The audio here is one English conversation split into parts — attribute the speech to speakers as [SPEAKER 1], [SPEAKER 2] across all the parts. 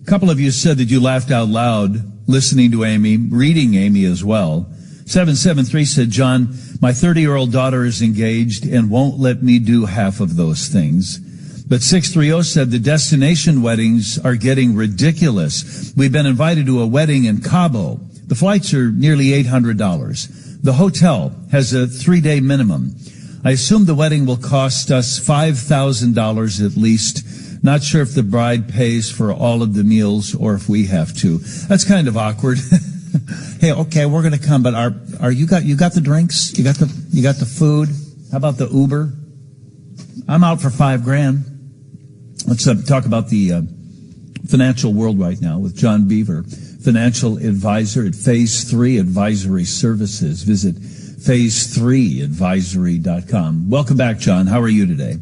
[SPEAKER 1] A couple of you said that you laughed out loud listening to Amy, reading Amy as well. 773 said, John, my 30-year-old daughter is engaged and won't let me do half of those things. But 630 said the destination weddings are getting ridiculous. We've been invited to a wedding in Cabo. The flights are nearly $800. The hotel has a 3-day minimum. I assume the wedding will cost us $5,000 at least. Not sure if the bride pays for all of the meals or if we have to. That's kind of awkward. Hey, okay, we're going to come, but are you got the drinks? You got the food? How about the Uber? I'm out for $5,000. Let's talk about the financial world right now with John Bever, financial advisor at Phase 3 Advisory Services. Visit phase3advisory.com. Welcome back, John. How are you today?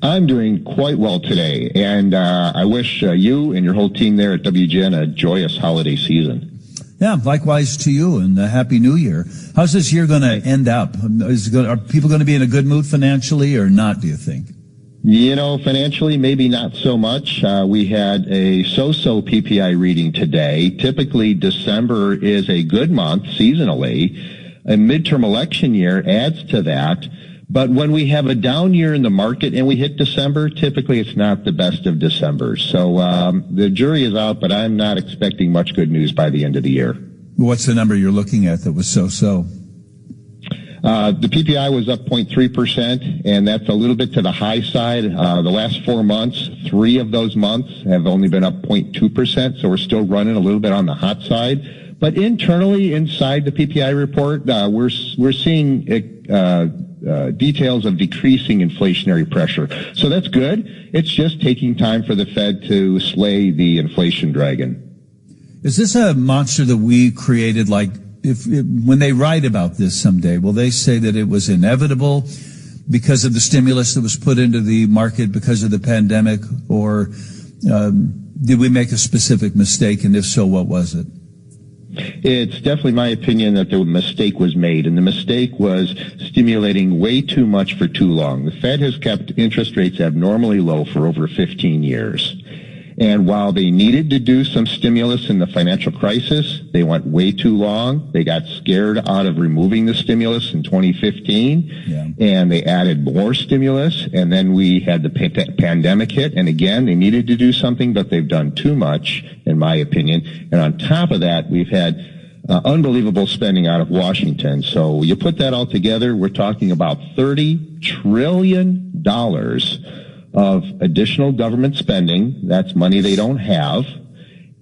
[SPEAKER 2] I'm doing quite well today, and I wish you and your whole team there at WGN a joyous holiday season.
[SPEAKER 1] Yeah, likewise to you, and a Happy New Year. How's this year going to end up? Are people going to be in a good mood financially or not, do you think?
[SPEAKER 2] You know, financially, maybe not so much. We had a so-so PPI reading today. Typically, December is a good month seasonally. A midterm election year adds to that. But when we have a down year in the market and we hit December, typically it's not the best of Decembers. So the jury is out, but I'm not expecting much good news by the end of the year.
[SPEAKER 1] What's the number you're looking at that was so-so?
[SPEAKER 2] The PPI was up 0.3%, and that's a little bit to the high side. The last 4 months, 3 of those months have only been up 0.2%, so we're still running a little bit on the hot side. But internally, inside the PPI report, we're seeing details of decreasing inflationary pressure. So that's good. It's just taking time for the Fed to slay the inflation dragon.
[SPEAKER 1] Is this a monster that we created? Like, when they write about this someday, will they say that it was inevitable because of the stimulus that was put into the market because of the pandemic? Or did we make a specific mistake? And if so, what was it?
[SPEAKER 2] It's definitely my opinion that the mistake was made, and the mistake was stimulating way too much for too long. The Fed has kept interest rates abnormally low for over 15 years. And while they needed to do some stimulus in the financial crisis, they went way too long. They got scared out of removing the stimulus in 2015, and they added more stimulus, and then we had the pandemic hit, and again, they needed to do something, but they've done too much, in my opinion. And on top of that, we've had unbelievable spending out of Washington. So you put that all together, we're talking about $30 trillion of additional government spending. That's money they don't have.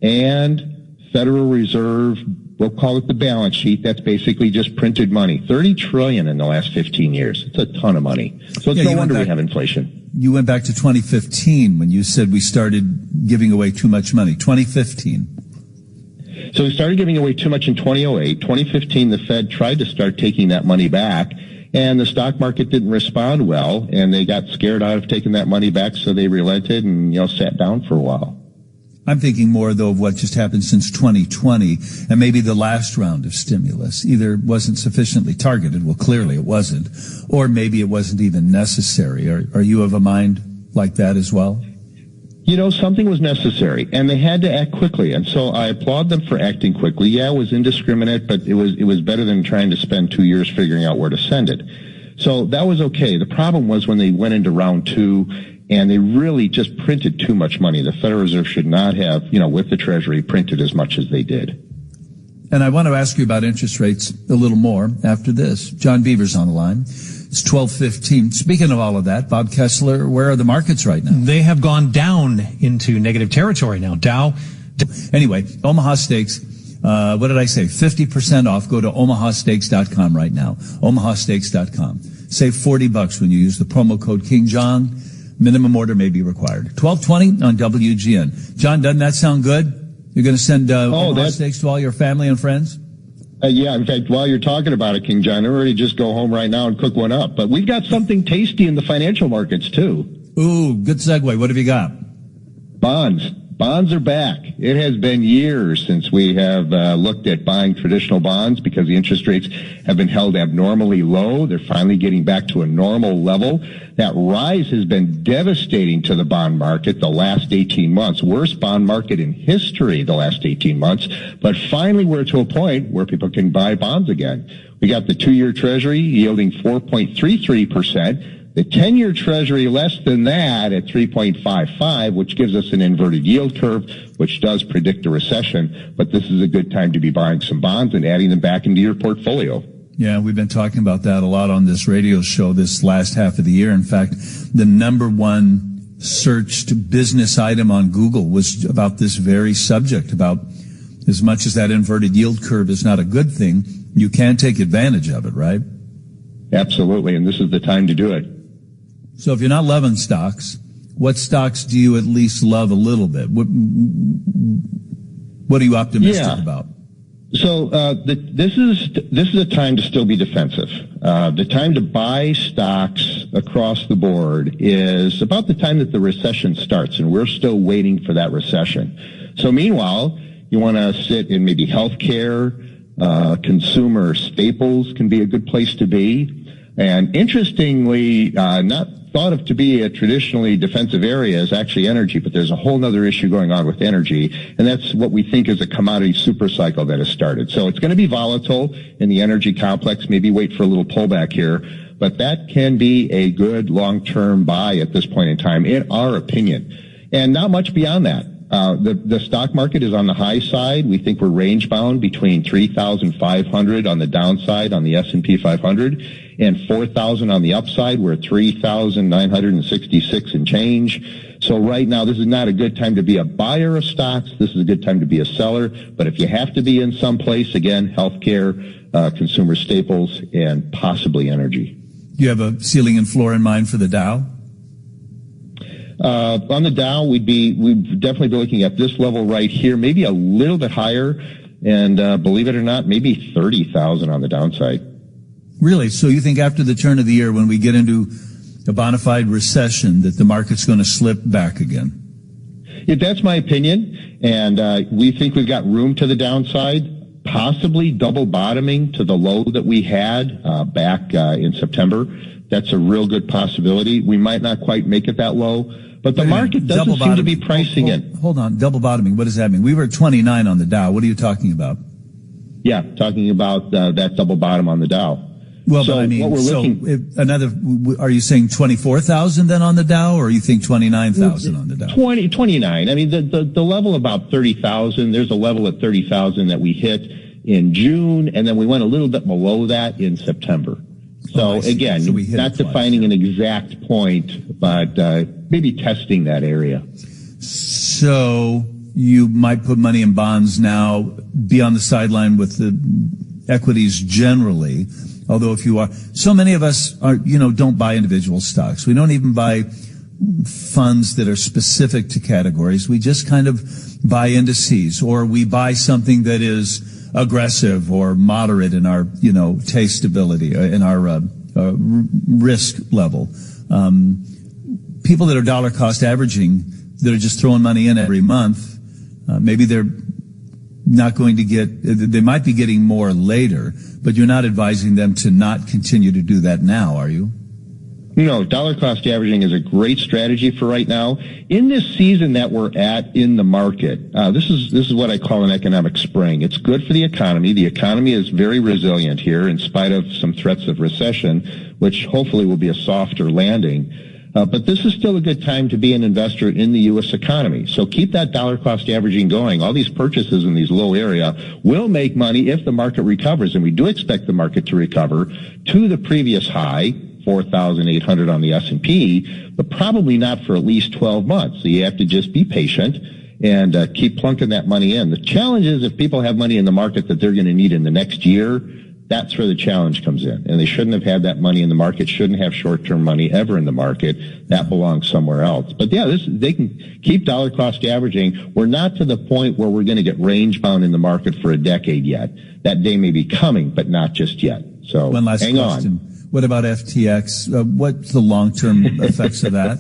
[SPEAKER 2] And Federal Reserve, we'll call it the balance sheet. That's basically just printed money. $30 trillion in the last 15 years. It's a ton of money. So it's no wonder we have inflation.
[SPEAKER 1] You went back to 2015 when you said we started giving away too much money. 2015.
[SPEAKER 2] So we started giving away too much in 2008. 2015, the Fed tried to start taking that money back. And the stock market didn't respond well, and they got scared out of taking that money back, so they relented and, sat down for a while.
[SPEAKER 1] I'm thinking more, though, of what just happened since 2020, and maybe the last round of stimulus either wasn't sufficiently targeted, well, clearly it wasn't, or maybe it wasn't even necessary. Are you of a mind like that as well?
[SPEAKER 2] Something was necessary, and they had to act quickly, and so I applaud them for acting quickly. Yeah, it was indiscriminate, but it was better than trying to spend 2 years figuring out where to send it. So that was okay. The problem was when they went into round 2, and they really just printed too much money. The Federal Reserve should not have, with the Treasury, printed as much as they did.
[SPEAKER 1] And I want to ask you about interest rates a little more after this. John Beaver's on the line. It's 12:15. Speaking of all of that, Bob Kessler, where are the markets right now?
[SPEAKER 3] They have gone down into negative territory now. Dow.
[SPEAKER 1] Anyway, Omaha Steaks, what did I say? 50% off. Go to omahasteaks.com right now. omahasteaks.com. Save $40 when you use the promo code King John. Minimum order may be required. 12:20 on WGN. John, doesn't that sound good? You're going to send Omaha Steaks to all your family and friends?
[SPEAKER 2] Yeah, in fact, while you're talking about it, King John, I'm ready to just go home right now and cook one up. But we've got something tasty in the financial markets, too.
[SPEAKER 1] Ooh, good segue. What have you got?
[SPEAKER 2] Bonds. Bonds are back. It has been years since we have looked at buying traditional bonds because the interest rates have been held abnormally low. They're finally getting back to a normal level. That rise has been devastating to the bond market the last 18 months. Worst bond market in history the last 18 months. But finally we're to a point where people can buy bonds again. We got the 2-year Treasury yielding 4.33%. The 10-year Treasury less than that at 3.55, which gives us an inverted yield curve, which does predict a recession. But this is a good time to be buying some bonds and adding them back into your portfolio.
[SPEAKER 1] Yeah, we've been talking about that a lot on this radio show this last half of the year. In fact, the number one searched business item on Google was about this very subject, about as much as that inverted yield curve is not a good thing, you can take advantage of it, right?
[SPEAKER 2] Absolutely, and this is the time to do it.
[SPEAKER 1] So if you're not loving stocks, what stocks do you at least love a little bit? What are you optimistic about?
[SPEAKER 2] So this is a time to still be defensive. The time to buy stocks across the board is about the time that the recession starts, and we're still waiting for that recession. So meanwhile, you want to sit in maybe healthcare, consumer staples can be a good place to be. And interestingly, not thought of to be a traditionally defensive area is actually energy, but there's a whole other issue going on with energy, and that's what we think is a commodity super cycle that has started. So it's going to be volatile in the energy complex, maybe wait for a little pullback here, but that can be a good long-term buy at this point in time, in our opinion. And not much beyond that. The stock market is on the high side. We think we're range bound between 3,500 on the downside on the S&P 500 and 4,000 on the upside. We're at 3,966 and change. So right now, this is not a good time to be a buyer of stocks. This is a good time to be a seller. But if you have to be in some place, again, healthcare, consumer staples, and possibly energy.
[SPEAKER 1] Do you have a ceiling and floor in mind for the Dow?
[SPEAKER 2] On the Dow, we'd definitely be looking at this level right here, maybe a little bit higher, and believe it or not, maybe 30,000 on the downside.
[SPEAKER 1] Really? So you think after the turn of the year, when we get into a bona fide recession, that the market's going to slip back again?
[SPEAKER 2] Yeah, that's my opinion, and we think we've got room to the downside, possibly double bottoming to the low that we had back in September. That's a real good possibility. We might not quite make it that low. But the market doesn't seem to be pricing it.
[SPEAKER 1] Hold on. Double bottoming. What does that mean? We were at 29 on the Dow. What are you talking about?
[SPEAKER 2] Yeah, talking about that double bottom on the Dow.
[SPEAKER 1] Well, so but I mean, are you saying 24,000 then on the Dow, or you think 29,000 on the Dow?
[SPEAKER 2] 29. I mean, the level about 30,000, there's a level at 30,000 that we hit in June, and then we went a little bit below that in September. So again, not defining an exact point, but maybe testing that area.
[SPEAKER 1] So you might put money in bonds now, be on the sideline with the equities generally. Although if you are, so many of us are, don't buy individual stocks. We don't even buy funds that are specific to categories. We just kind of buy indices, or we buy something that is aggressive or moderate in our, tasteability, in our risk level. People that are dollar cost averaging, that are just throwing money in every month, maybe they're not going to they might be getting more later, but you're not advising them to not continue to do that now, are you?
[SPEAKER 2] No, dollar cost averaging is a great strategy for right now. In this season that we're at in the market, this is what I call an economic spring. It's good for the economy. The economy is very resilient here in spite of some threats of recession, which hopefully will be a softer landing. But this is still a good time to be an investor in the U.S. economy. So keep that dollar cost averaging going. All these purchases in these low area will make money if the market recovers. And we do expect the market to recover to the previous high, 4,800 on the S&P, but probably not for at least 12 months. So you have to just be patient and keep plunking that money in. The challenge is if people have money in the market that they're going to need in the next year, that's where the challenge comes in. And they shouldn't have had that money in the market, shouldn't have short-term money ever in the market. That belongs somewhere else. But yeah, they can keep dollar cost averaging. We're not to the point where we're going to get range bound in the market for a decade yet. That day may be coming, but not just yet. So
[SPEAKER 1] one last
[SPEAKER 2] hang
[SPEAKER 1] question.
[SPEAKER 2] on.
[SPEAKER 1] What about FTX? What's the long-term effects of that?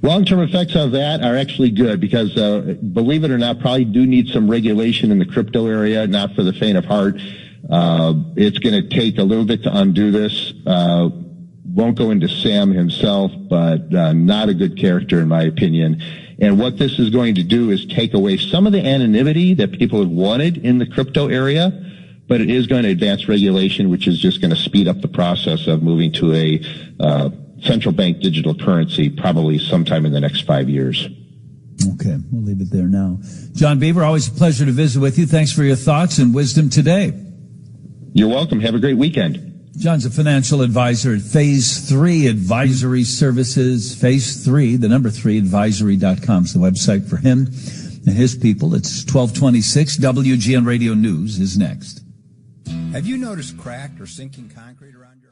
[SPEAKER 2] Long-term effects of that are actually good because, believe it or not, probably do need some regulation in the crypto area, not for the faint of heart. It's going to take a little bit to undo this. Won't go into Sam himself, but not a good character in my opinion. And what this is going to do is take away some of the anonymity that people have wanted in the crypto area, but it is going to advance regulation, which is just going to speed up the process of moving to a central bank digital currency probably sometime in the next 5 years.
[SPEAKER 1] Okay, we'll leave it there now. John Bever, always a pleasure to visit with you. Thanks for your thoughts and wisdom today.
[SPEAKER 2] You're welcome. Have a great weekend.
[SPEAKER 1] John's a financial advisor at Phase 3 Advisory Services. Phase 3, the number 3, advisory.com is the website for him and his people. It's 1226. WGN Radio News is next.
[SPEAKER 4] Have you noticed cracked or sinking concrete around your